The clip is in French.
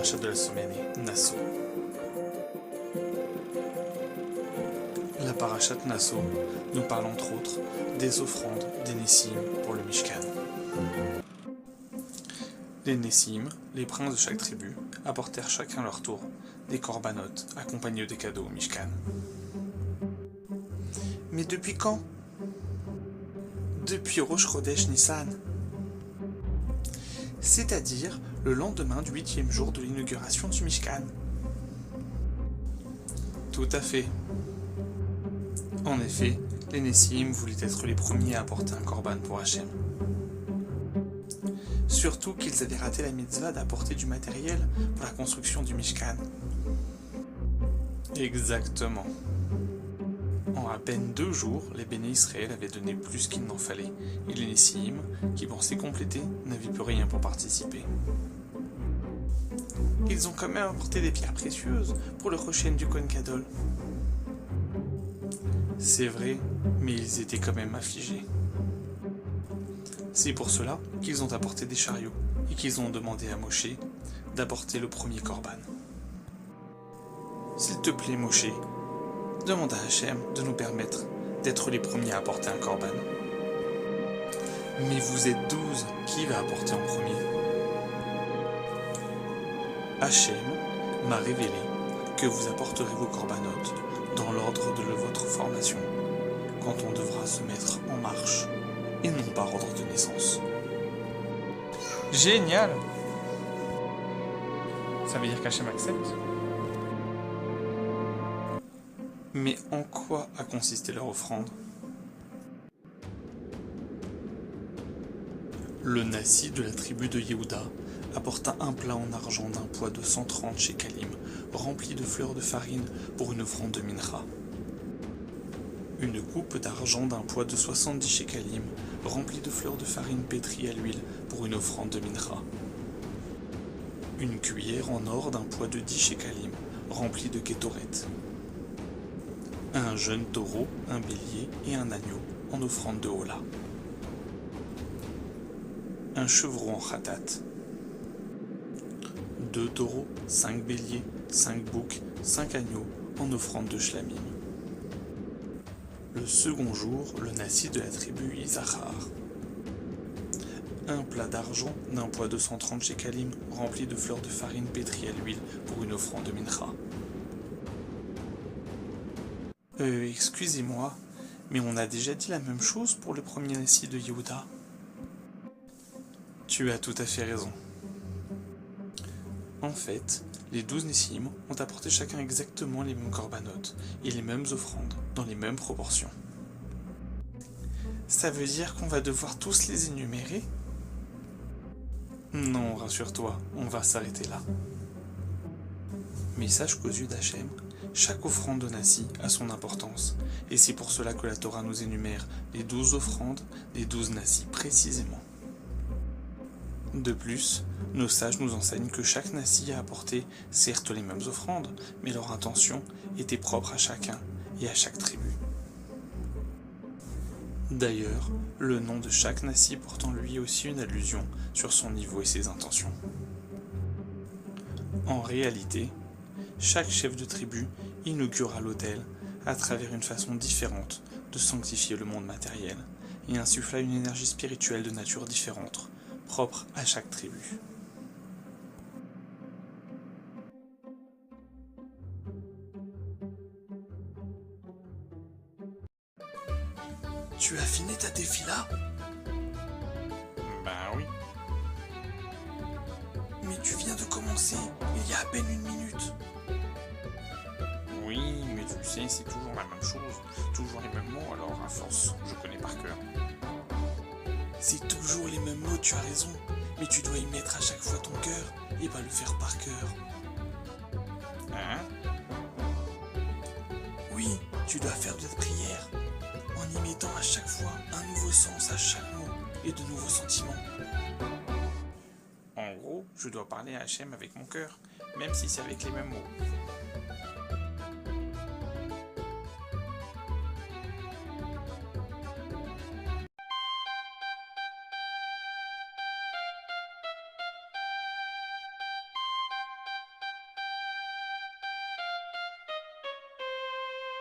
paracha de la semaine est Nassau. La paracha de Nassau nous parle entre autres des offrandes des Nessim pour le Mishkan. Les Nessim, les princes de chaque tribu, apportèrent chacun leur tour des corbanotes accompagnés des cadeaux au Mishkan. Mais depuis quand? Depuis Rosh Chodesh Nissan. C'est-à-dire le lendemain du 8e jour de l'inauguration du Mishkan. Tout à fait. En effet, les Nessim voulaient être les premiers à apporter un korban pour Hachem. Surtout qu'ils avaient raté la mitzvah d'apporter du matériel pour la construction du Mishkan. Exactement. En à peine 2 jours, les béné Israël avaient donné plus qu'il n'en fallait, et les Nessim, qui pensaient compléter, n'avaient plus rien pour participer. Ils ont quand même apporté des pierres précieuses pour le Rochen du Kohen Gadol. C'est vrai, mais ils étaient quand même affligés. C'est pour cela qu'ils ont apporté des chariots et qu'ils ont demandé à Moshe d'apporter le premier korban. S'il te plaît, Moshe, demande à Hachem de nous permettre d'être les premiers à apporter un korban. Mais vous êtes 12, qui va apporter en premier? Hachem m'a révélé que vous apporterez vos corbanotes dans l'ordre de votre formation, quand on devra se mettre en marche, et non par ordre de naissance. Génial! Ça veut dire qu'Hachem accepte? Mais en quoi a consisté leur offrande? Le Nassi de la tribu de Yehuda apporta un plat en argent d'un poids de 130 shekalim, rempli de fleurs de farine pour une offrande de mincha. Une coupe d'argent d'un poids de 70 shekalim, remplie de fleurs de farine pétrie à l'huile pour une offrande de mincha. Une cuillère en or d'un poids de 10 shekalim, remplie de kétoret. Un jeune taureau, un bélier et un agneau en offrande de hola. Un chevreau en khatat. 2 taureaux, 5 béliers, 5 boucs, 5 agneaux en offrande de shlamim. Le second jour, le Nassi de la tribu Issachar. Un plat d'argent d'un poids de 130 shekalim rempli de fleurs de farine pétrie à l'huile pour une offrande de mincha. Excusez-moi, mais on a déjà dit la même chose pour le premier Nassi de Yehuda. Tu as tout à fait raison. En fait, les 12 Nessim ont apporté chacun exactement les mêmes corbanotes et les mêmes offrandes, dans les mêmes proportions. Ça veut dire qu'on va devoir tous les énumérer? Non, rassure-toi, on va s'arrêter là. Mais sache qu'aux yeux d'Hachem, chaque offrande de Nassi a son importance, et c'est pour cela que la Torah nous énumère les 12 offrandes des 12 Nassi précisément. De plus, nos sages nous enseignent que chaque Nassi a apporté certes les mêmes offrandes, mais leur intention était propre à chacun et à chaque tribu. D'ailleurs, le nom de chaque Nassi porte en lui aussi une allusion sur son niveau et ses intentions. En réalité, chaque chef de tribu inaugura l'autel à travers une façon différente de sanctifier le monde matériel et insuffla une énergie spirituelle de nature différente, propre à chaque tribu. Tu as fini ta défila? Ben oui. Mais tu viens de commencer, il y a à peine 1 minute. Oui, mais tu sais, c'est toujours la même chose, toujours les mêmes mots, alors à force, je connais par cœur. C'est toujours les mêmes mots, tu as raison, mais tu dois y mettre à chaque fois ton cœur et pas le faire par cœur. Hein? Oui, tu dois faire de la prière, en y mettant à chaque fois un nouveau sens à chaque mot et de nouveaux sentiments. En gros, je dois parler à Hachem avec mon cœur, même si c'est avec les mêmes mots.